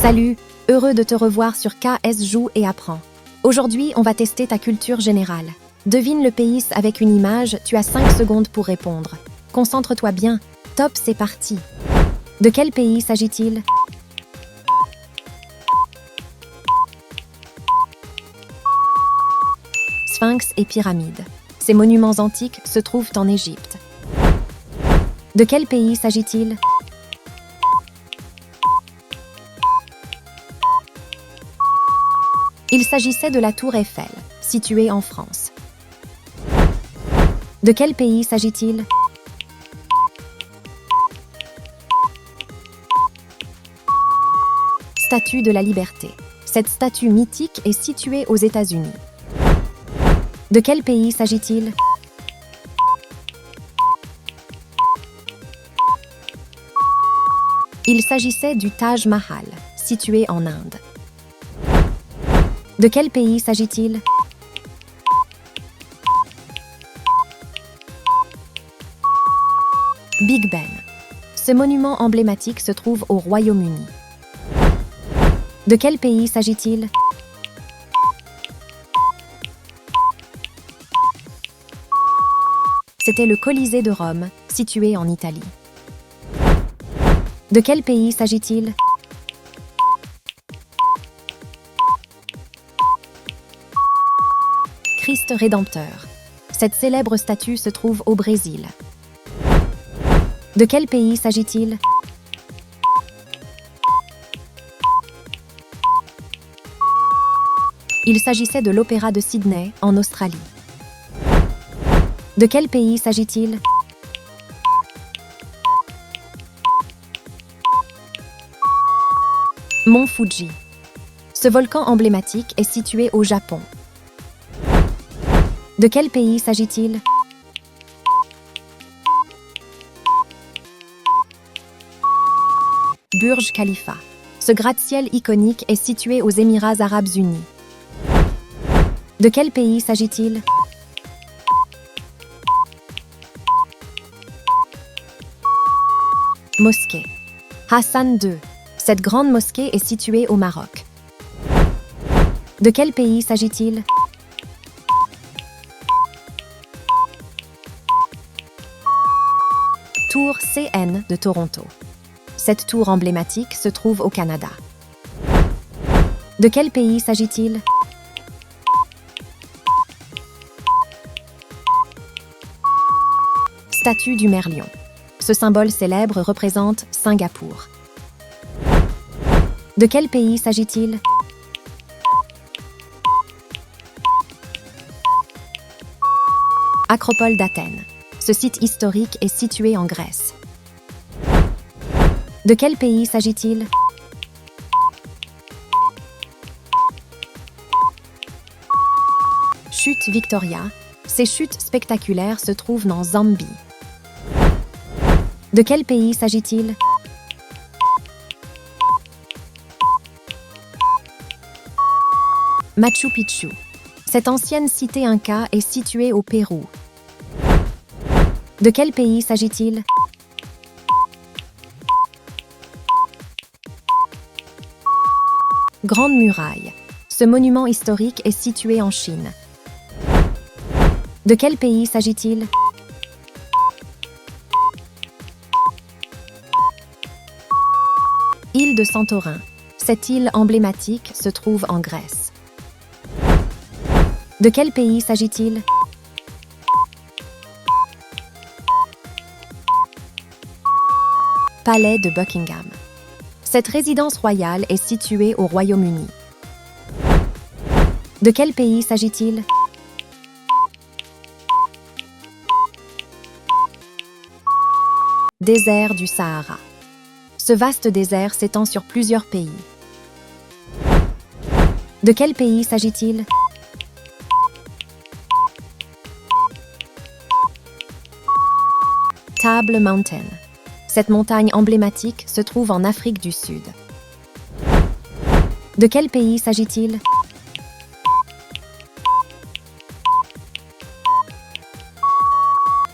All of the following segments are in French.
Salut, heureux de te revoir sur KS Joue et Apprends. Aujourd'hui, on va tester ta culture générale. Devine le pays avec une image, tu as 5 secondes pour répondre. Concentre-toi bien. Top, c'est parti. De quel pays s'agit-il? Sphinx et pyramides. Ces monuments antiques se trouvent en Égypte. De quel pays s'agit-il? Il s'agissait de la Tour Eiffel, située en France. De quel pays s'agit-il? Statue de la Liberté. Cette statue mythique est située aux États-Unis. De quel pays s'agit-il? Il s'agissait du Taj Mahal, situé en Inde. De quel pays s'agit-il? Big Ben. Ce monument emblématique se trouve au Royaume-Uni. De quel pays s'agit-il? C'était le Colisée de Rome, situé en Italie. De quel pays s'agit-il? Christ Rédempteur. Cette célèbre statue se trouve au Brésil. De quel pays s'agit-il? Il s'agissait de l'Opéra de Sydney, en Australie. De quel pays s'agit-il? Mont Fuji. Ce volcan emblématique est situé au Japon. De quel pays s'agit-il? Burj Khalifa. Ce gratte-ciel iconique est situé aux Émirats arabes unis. De quel pays s'agit-il? Mosquée. Hassan II. Cette grande mosquée est située au Maroc. De quel pays s'agit-il? Tour CN de Toronto. Cette tour emblématique se trouve au Canada. De quel pays s'agit-il? Statue du Merlion. Ce symbole célèbre représente Singapour. De quel pays s'agit-il? Acropole d'Athènes. Ce site historique est situé en Grèce. De quel pays s'agit-il? Chute Victoria. Ces chutes spectaculaires se trouvent en Zambie. De quel pays s'agit-il? Machu Picchu. Cette ancienne cité inca est située au Pérou. De quel pays s'agit-il? Grande Muraille. Ce monument historique est situé en Chine. De quel pays s'agit-il? Île de Santorin. Cette île emblématique se trouve en Grèce. De quel pays s'agit-il? Palais de Buckingham. Cette résidence royale est située au Royaume-Uni. De quel pays s'agit-il? Désert du Sahara. Ce vaste désert s'étend sur plusieurs pays. De quel pays s'agit-il? Table Mountain. Cette montagne emblématique se trouve en Afrique du Sud. De quel pays s'agit-il?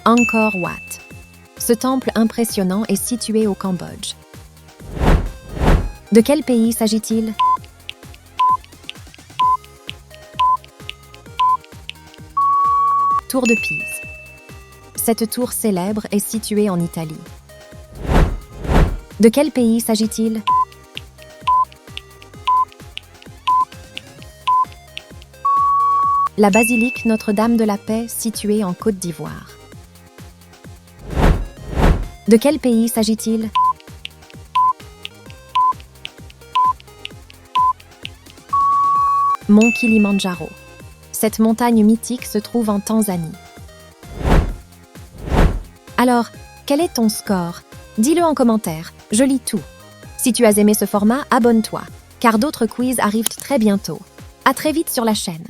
Angkor Wat. Ce temple impressionnant est situé au Cambodge. De quel pays s'agit-il? Tour de Pise. Cette tour célèbre est située en Italie. De quel pays s'agit-il? La basilique Notre-Dame de la Paix située en Côte d'Ivoire. De quel pays s'agit-il? Mont Kilimandjaro. Cette montagne mythique se trouve en Tanzanie. Alors, quel est ton score? Dis-le en commentaire, je lis tout. Si tu as aimé ce format, abonne-toi, car d'autres quiz arrivent très bientôt. À très vite sur la chaîne.